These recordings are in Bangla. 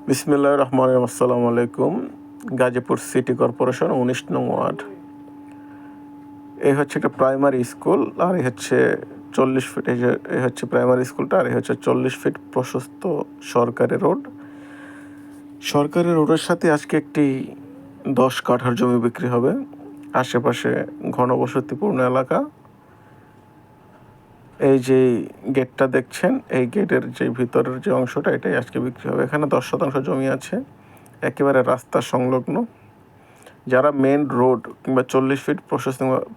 বিসমিল্লাহির রহমানির রহিম। আসসালামু আলাইকুম। গাজীপুর সিটি কর্পোরেশন ১৯ নং ওয়ার্ড। এই হচ্ছে একটা প্রাইমারি স্কুল, আর এই হচ্ছে ৪০ ফিট। এই হচ্ছে প্রাইমারি স্কুলটা, আর এই হচ্ছে ৪০ ফিট প্রশস্ত সরকারি রোড। সরকারি রোডের সাথে আজকে একটি ১০ কাঠার জমি বিক্রি হবে। আশেপাশে ঘনবসতিপূর্ণ এলাকা। এই যে গেটটা দেখছেন, এই গেটের যে ভিতরের যে অংশটা, এটাই আজকে বিক্রি হবে। এখানে ১০% জমি আছে, একেবারে রাস্তার সংলগ্ন। যারা মেন রোড কিংবা ৪০ ফিট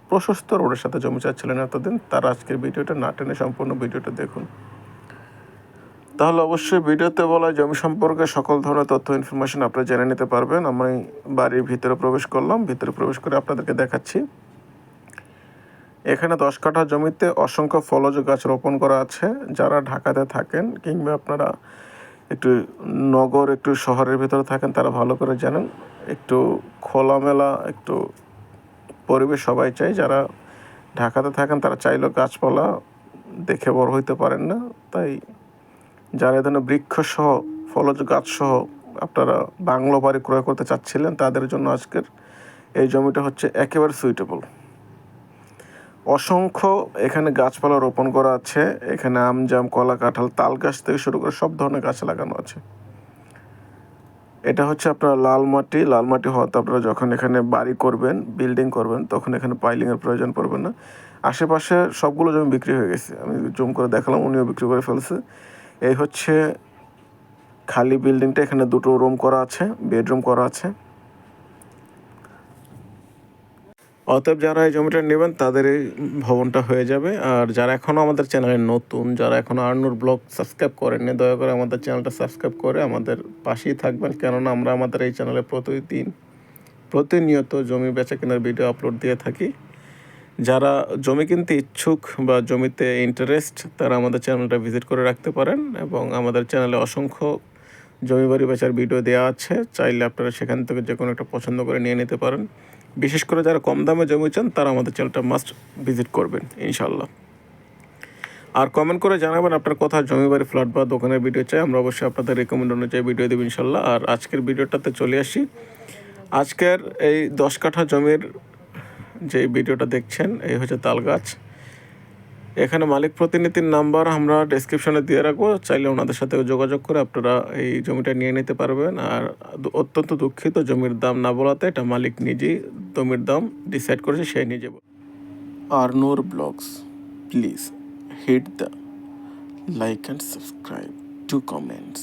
প্রশস্ত রোডের সাথে জমি চাচ্ছিলেন এতদিন, তারা আজকের ভিডিওটা না টেনে সম্পূর্ণ ভিডিওটা দেখুন। তাহলে অবশ্যই ভিডিওতে বলা জমি সম্পর্কে সকল ধরনের তথ্য ইনফরমেশন আপনারা জেনে নিতে পারবেন। আমি বাড়ির ভিতরে প্রবেশ করলাম, ভিতরে প্রবেশ করে আপনাদেরকে দেখাচ্ছি। এখানে ১০ কাঠা জমিতে অসংখ্য ফলজ গাছ রোপণ করা আছে। যারা ঢাকাতে থাকেন কিংবা আপনারা একটু শহরের ভিতরে থাকেন, তারা ভালো করে জানেন, একটু খোলামেলা একটু পরিবেশ সবাই চাই। যারা ঢাকাতে থাকেন তারা চাইলেও গাছপালা দেখে বড় হইতে পারেন না। তাই যারা এ ধরনের বৃক্ষসহ ফলজ গাছসহ আপনারা বাংলো বাড়ি ক্রয় করতে চাচ্ছিলেন, তাদের জন্য আজকের এই জমিটা হচ্ছে একেবারে সুইটেবল। অসংখ্য এখানে গাছপালা রোপণ করা আছে। এখানে আম, জাম, কলা, কাঁঠাল, তাল গাছ থেকে শুরু করে সব ধরনের গাছ লাগানো আছে। এটা হচ্ছে আপনার লাল মাটি হওয়াতে আপনারা যখন এখানে বাড়ি করবেন, বিল্ডিং করবেন, তখন এখানে পাইলিংয়ের প্রয়োজন পড়বে না। আশেপাশে সবগুলো জমি বিক্রি হয়ে গেছে, আমি জুম করে দেখালাম, উনিও বিক্রি করে ফেলছে। এই হচ্ছে খালি বিল্ডিংটা। এখানে 2টো রুম করা আছে, বেডরুম করা আছে। অতএব যারা এই জমিটা নেবেন তাদের এই ভবনটা হয়ে যাবে। আর যারা এখনও আমাদের চ্যানেলে নতুন, যারা এখনও আরনুর ব্লগ সাবস্ক্রাইব করেননি, দয়া করে আমাদের চ্যানেলটা সাবস্ক্রাইব করে আমাদের পাশেই থাকবেন। কেননা আমরা আমাদের এই চ্যানেলে প্রতিনিয়ত জমি বেচা কেনার ভিডিও আপলোড দিয়ে থাকি। যারা জমি কিনতে ইচ্ছুক বা জমিতে ইন্টারেস্ট, তারা আমাদের চ্যানেলটা ভিজিট করে রাখতে পারেন। এবং আমাদের চ্যানেলে অসংখ্য জমি বাড়ি বেচার ভিডিও দেওয়া আছে, চাইলে আপনারা সেখান থেকে যে কোনো একটা পছন্দ করে নিয়ে নিতে পারেন। বিশেষ করে যারা কম দামে জমি চান, তারা আমাদের চ্যানেলটা মাস্ট ভিজিট করবেন ইনশাল্লাহ। আর কমেন্ট করে জানাবেন আপনার কোথায় জমি বাড়ি, ফ্ল্যাট বা দোকানের ভিডিও চাই। আমরা অবশ্যই আপনাদের রেকমেন্ড অনুযায়ী ভিডিও দেবো ইনশাল্লাহ। আর আজকের ভিডিওটাতে চলে আসি। আজকের এই 10 কাঠা জমির যে ভিডিওটা দেখছেন, এই হচ্ছে তাল গাছ। এখানে মালিক প্রতিনিধির নাম্বার আমরা ডেসক্রিপশনে দিয়ে রাখবো, চাইলে ওনাদের সাথে যোগাযোগ করে আপনারা এই জমিটা নিয়ে নিতে পারবেন। আর অত্যন্ত দুঃখিত, জমির দাম না বলাতে, এটা মালিক নিজেই জমির দাম ডিসাইড করেছে, সে নিজে। আরনুর vlogs, please hit the like and subscribe, 2 comments.